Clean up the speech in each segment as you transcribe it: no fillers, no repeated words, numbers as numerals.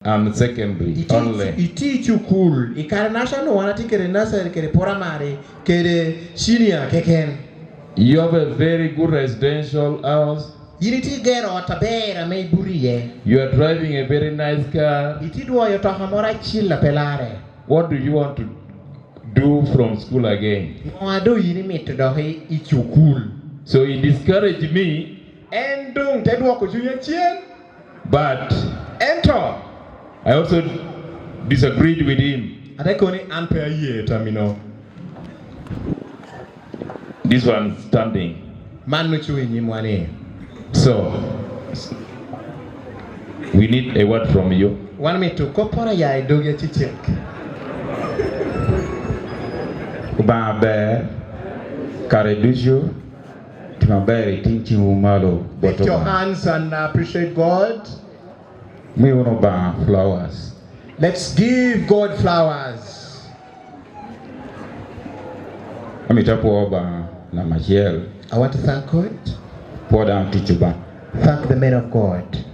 and secondary only. Iti chukul. Ikare national wanati kere nursery kere primary kere senior keken. You have a very good residential house. Yiriti gero tabera me buriye. You are driving a very nice car. Iti duwa yoto hamora chilla pelare. What do you want to do from school again? Mwado yini mitu dohi ichukul. So he discouraged me. Endung tedwa kujunya chien. But enter. I also disagreed with him. Atekoni ampe ye tamino. This one standing. Man nuchui ni mwani. So we need a word from you. One me to kopora ya idoge chichek. Ubabe karedujo timabere tinchi umalo. Lift your hands and appreciate God. Me uno ba flowers. Let's give God flowers. Amitapo ba na Michelle. I want to thank God. Pour down tichuba. Thank the men of God.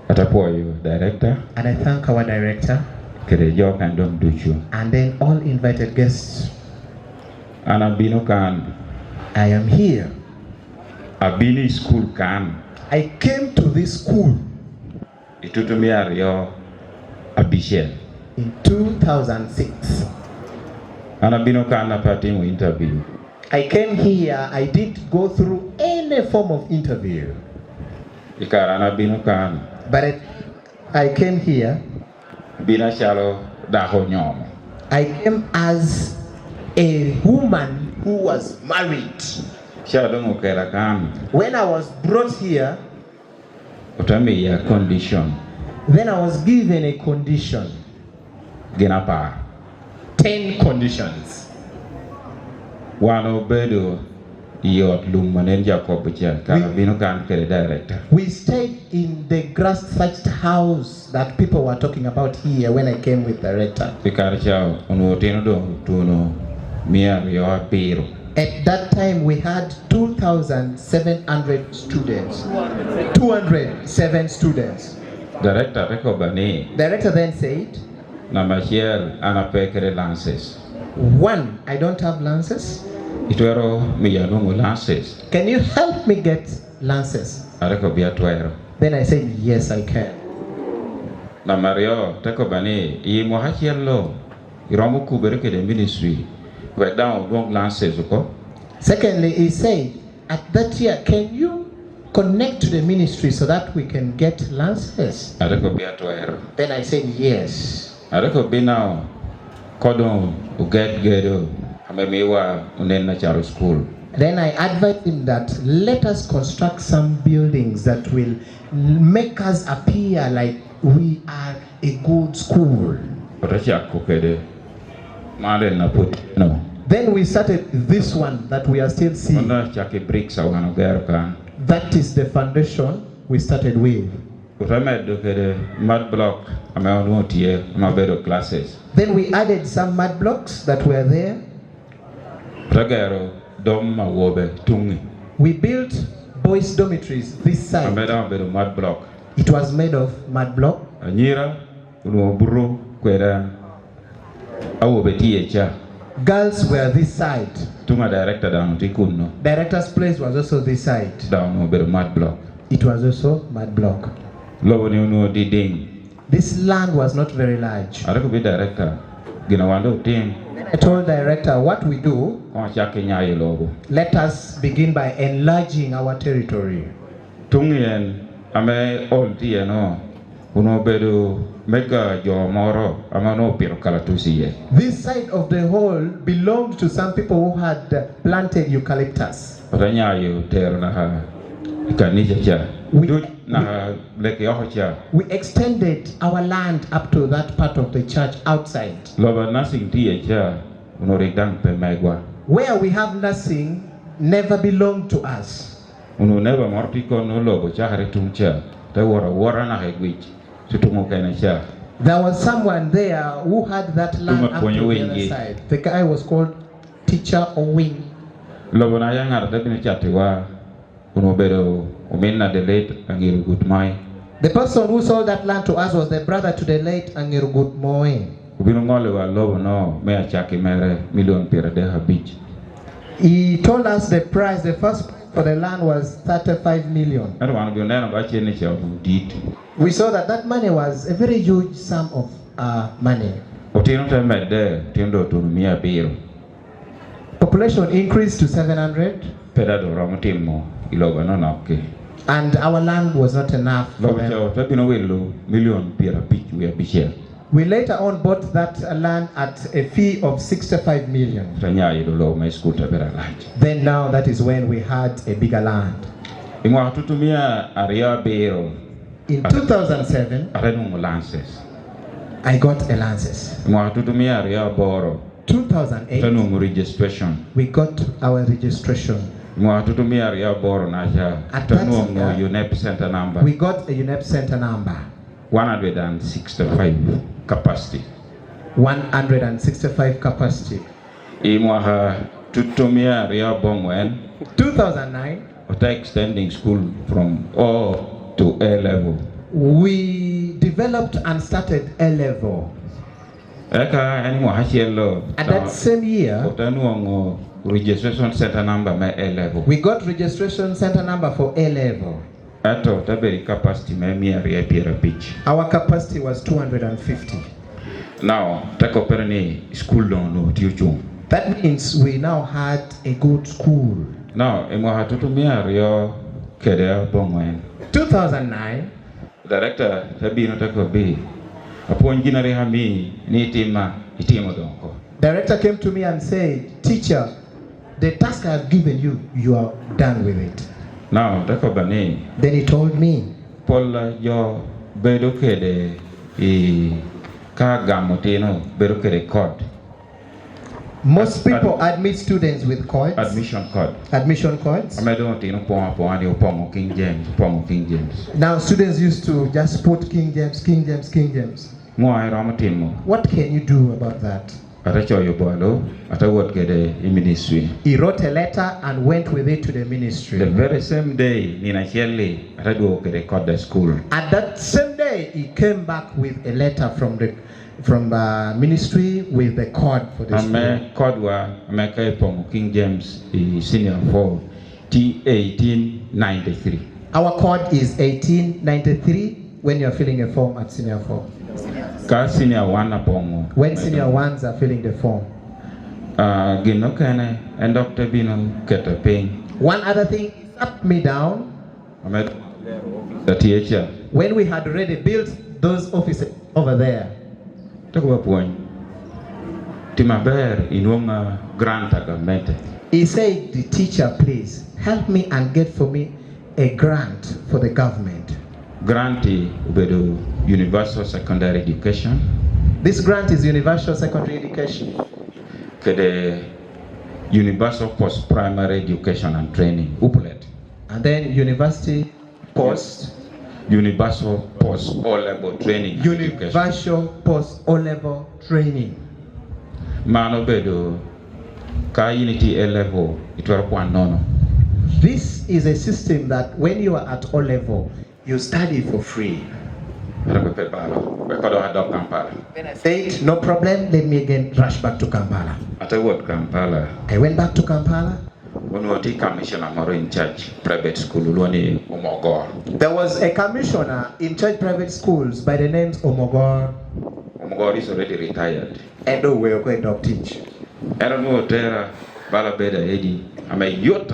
Atapo you director. And I thank our director. Kerejo kan dom duchu. And then all invited guests. Anabino kan. I am here. Abini school kan. I came to this school. Itutumiario abishel. In 2006. Anabino kan na party mo interview. I came here, I didn't go through any form of interview. But I came here. I came as a woman who was married. When I was brought here, then I was given a condition. 10 conditions. We stayed in the grass thatched house that people were talking about here when I came with the director. At that time we had 2,700 students. 207 students. Director then said, 1, I don't have lances. Can you help me get lances? Then I said, yes, I can. Secondly, he said, at that year, can you connect to the ministry so that we can get lances? Then I said, yes. Then I advised him that let us construct some buildings that will make us appear like we are a good school. Then we started this one that we are still seeing. That is the foundation we started with. Then we added some mud blocks that were there. We built boys' dormitories this side. It was made of mud block. Girls were this side. Director's place was also this side. It was also mud block. This land was not very large. I told director, what we do, let us begin by enlarging our territory. This side of the hall belonged to some people who had planted eucalyptus. We extended our land up to that part of the church outside. Where we have nothing never belonged to us. There was someone there who had that land up to the other side. The guy was called Teacher Owing. The person who sold that land to us was the brother to the late Angirugut Moe. He told us the price, the first for the land was 35 million. We saw that money was a very huge sum of money. Population increased to 700. And our land was not enough for them. We later on bought that land at a fee of 65 million. Then now that is when we had a bigger land. In 2007, I got a Lances. 2008, we got our registration. At that year, we got a UNEP center number. 165 capacity. 165 capacity. 2009, extending school from O to A level. We developed and started A level. At that same year, registration center number A level. We got registration center number for A level. Our capacity was 250. Now, school that means we now had a good school. Now, 2009, Director Director came to me and said, "Teacher, the task I have given you, you are done with it." Now, then he told me, most people admit students with codes. Admission codes. Now students used to just put King James. What can you do about that? He wrote a letter and went with it to the ministry. The very same day, at that same day, he came back with a letter from the ministry with the code for the school. King James Senior 4 T1893. Our code is 1893 when you're filling a form at Senior 4. When Senior 1s are filling the form. One other thing up me down. When we had already built those offices over there. He said, "The teacher, please help me and get for me a grant for the government." Grant universal secondary education. This grant is universal secondary education. Universal post-primary education and training. UPLET. And then university post. Universal post O-level training. Universal post O-level training. Manobedo ka unity A-level itwarapwanono. This is a system that when you are at O-level, you study for free. When I said, no problem, let me again rush back to Kampala. I went back to Kampala. Commissioner in charge private school. There was a commissioner in charge private schools by the name Omogor. Omogor is already retired. And we are going to teach. I don't know Balabeda Eddie. I'm a yacht.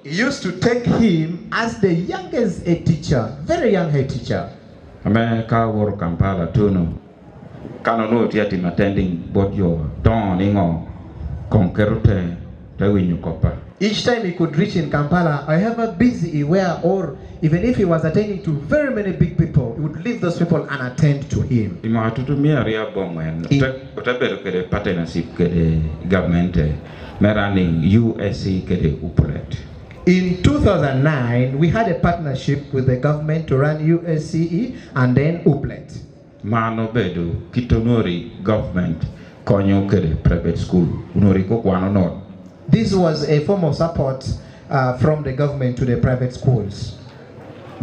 He used to take him as the youngest head teacher, very young head teacher. America war Kampala tuno. Canono yet him attending both your dawning or conquerute. Each time he could reach in Kampala, however busy he were, or even if he was attending to very many big people, he would leave those people and attend to him. In 2009, we had a partnership with the government to run USCE and then UPLET. Manobedo Kitonori government konyo kede private school unoriko kwano not. This was a form of support from the government to the private schools.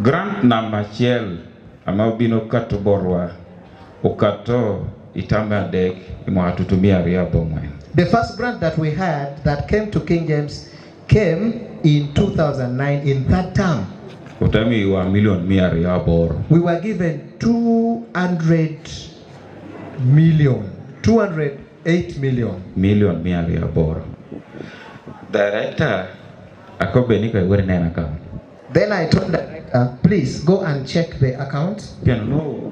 Grant number chiel amabino kato borwa ukato itamba dek imatutumia riabo mwen. The first grant that we had that came to King James came in 2009 in third term. Utami wa million mia riabo. We were given 208 million. Million mia riabo. Director akobenika nena account. Then I told the director, please go and check the account. No,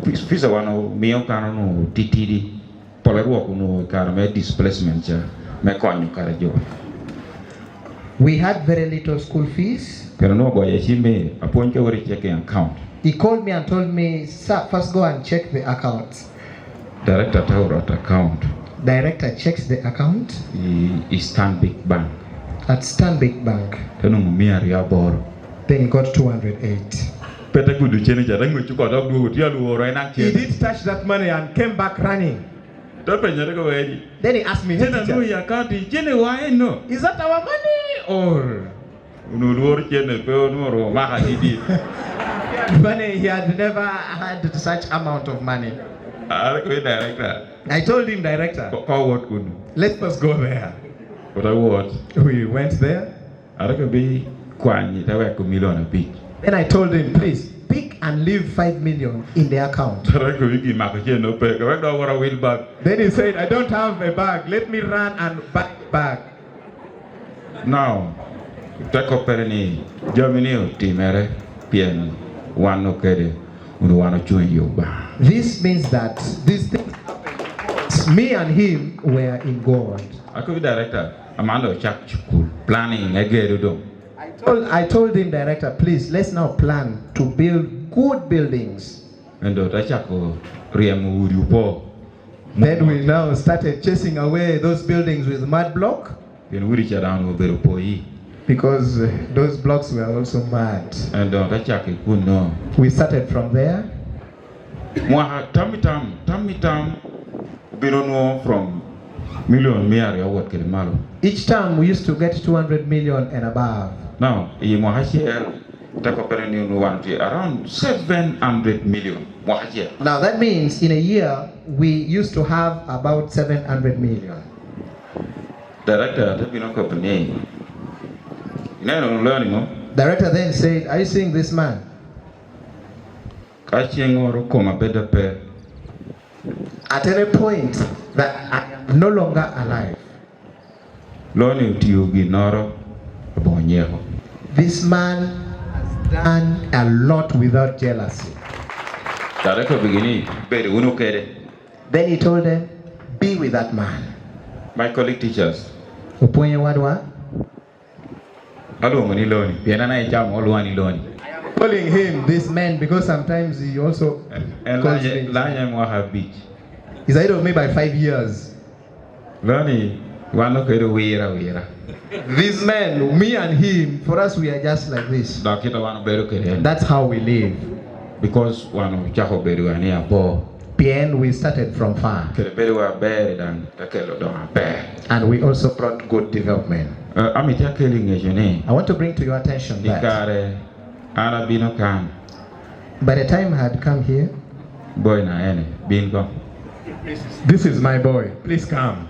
visa wano mio no titidi polaruo kuno karame displacement cha me konyo karajo. We had very little school fees. Pero no boye chimbe aponke wori checking account. He called me and told me, sir, first go and check the account. Director tawrot account. Director checks the account. Is Stanbic Bank. At Stanbic Bank. Tenu mia riabor. Then he got 208. He did touch that money and came back running. Then he asked me, hey, teacher, is that our money or money? He had never had such amount of money. I told him, director, let's first go there. We went there. Then I told him, please pick and leave 5 million in the account. Then he said, I don't have a bag. Let me run and buy a bag. Now, take up any Germany timere pien one okede uno join you. This means that these things happened. Me and him were in God. I could be director. Amanda Chak Chukul planning again. I told him, director, please let's now plan to build good buildings. And then we now started chasing away those buildings with mud block. Because those blocks were also mad. And we started from there. From million each time we used to get 200 million and above. Now, around 700 million. Now that means in a year we used to have about 700 million. Director then said, are you seeing this man? At any point that I am no longer alive, this man has done a lot without jealousy. Then he told them, be with that man. My colleague teachers, calling him this man because sometimes he also calls me. He's ahead of me by 5 years. This man, me and him, for us we are just like this. That's how we live. Because PN, we started from far. And we also brought good development. I want to bring to your attention that by the time I had come here, this is my boy. Please come.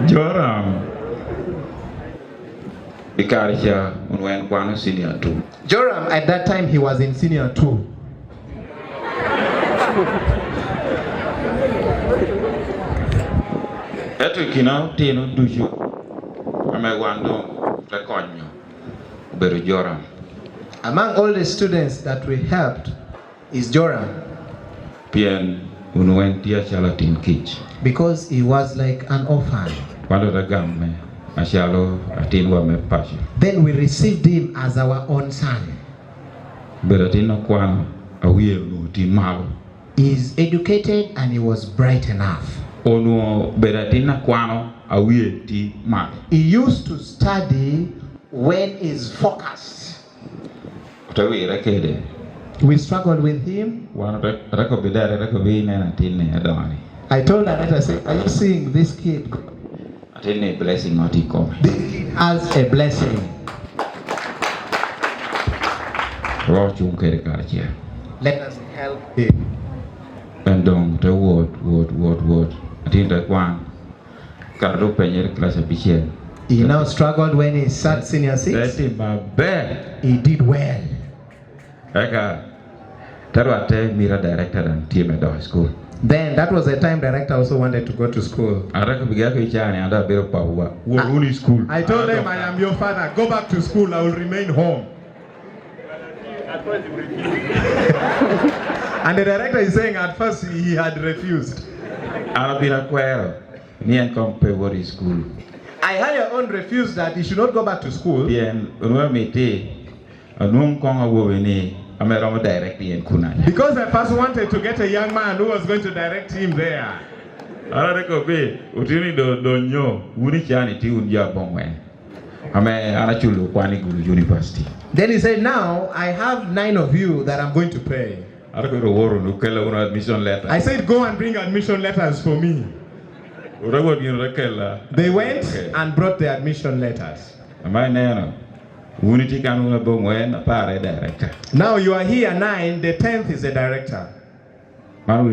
Joram senior 2. Joram, at that time, he was in senior 2. Among all the students that we helped is Joram. Because he was like an orphan. Then we received him as our own son. He is educated and he was bright enough. He used to study when he's focused. We struggled with him. I told her, I said, are you seeing this kid? Tin a blessing not equal. As a blessing. Roach yung kere. Let us help him. And the word. I think that one. Carlo Penyer class official. He now struggled when he sat senior 6. That's in my bed. He did well. Eka. Tarwate Mira director and team at high school. Then that was the time director also wanted to go to school. I reckon we get each other and a bit of power. Only school. I told him, I am your father. Go back to school. I will remain home. And the director is saying at first he had refused. I'll be a choir. Me and compare what is school. I had your own refused that he should not go back to school. Bien, Because I first wanted to get a young man who was going to direct him there. Then he said, now I have 9 of you that I'm going to pay. I said, go and bring admission letters for me. They went and brought the admission letters. Now you are here 9, the 10th is the director. Now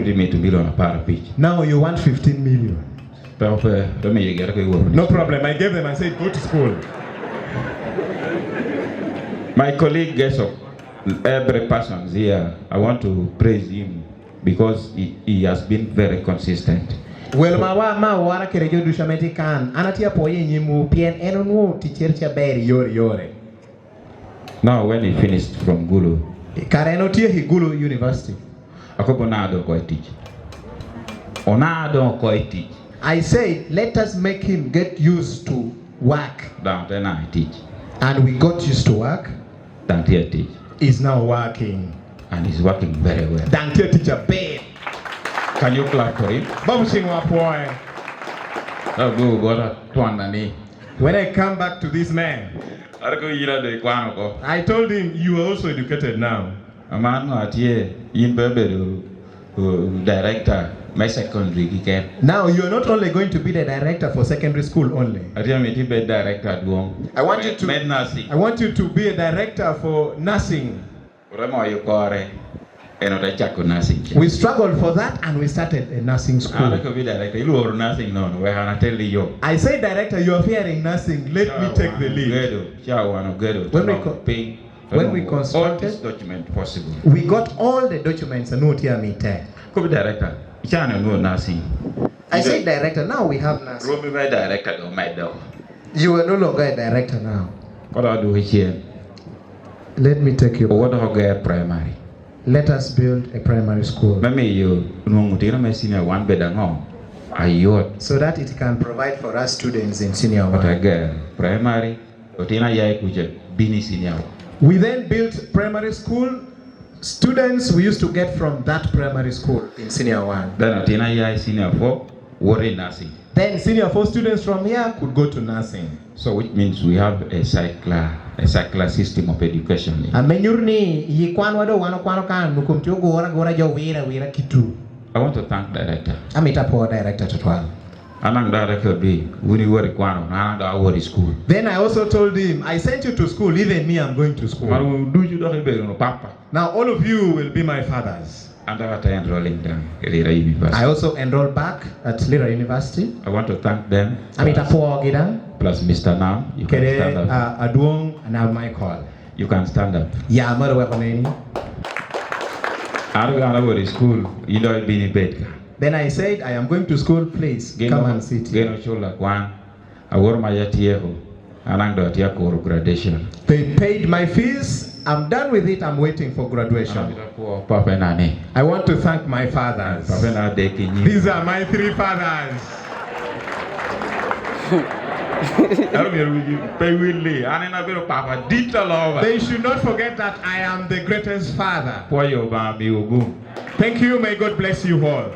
you want 15 million. No problem, I gave them and said, go to school. My colleague gets up. Every person here, I want to praise him because he has been very consistent. Well, ma kerejo du shameti kan anatia poye nyimu pien enonu tichercha beri yore. Now when he finished from Gulu, Kareno tie he Gulu University. Akoponado ko teach. Onado ko teach. I said, let us make him get used to work. Then I teach. And we got used to work. Dantia teach. He's now working. And he's working very well. Dantia teacher bed. Can you clap for him? When I come back to this man, I told him, you are also educated now. Director, my secondary. Now you are not only going to be the director for secondary school only. I want you to be a director for nursing. We struggled for that and we started a nursing school. I say, director, you are fearing nursing. Let me take the lead. When we constructed, document possible. We got all the documents and note here meter. Director, I say, director, now we have nursing. You are no longer a director now. What I do here? Let me take you. What do I primary? Let us build a primary school. So that it can provide for us students in senior one. Primary. We then built primary school. Students we used to get from that primary school in senior one. Then senior 4, nursing. Then senior 4 students from here could go to nursing. So which means we have a cycler system of education. I want to thank director. Director school. Then I also told him, I sent you to school, even me, I'm going to school. Now all of you will be my fathers. And I also enrolled back at Lira University. I want to thank them. Plus Mr. Nam. You can stand up. Adwong and now Michael. You can stand up. Yeah, I'm weapon. I go to school. You know, be in bed. Then I said, I am going to school, please come and sit. Graduation. They paid my fees. I'm done with it. I'm waiting for graduation. I want to thank my fathers. These are my 3 fathers. They should not forget that I am the greatest father. Thank you. May God bless you all.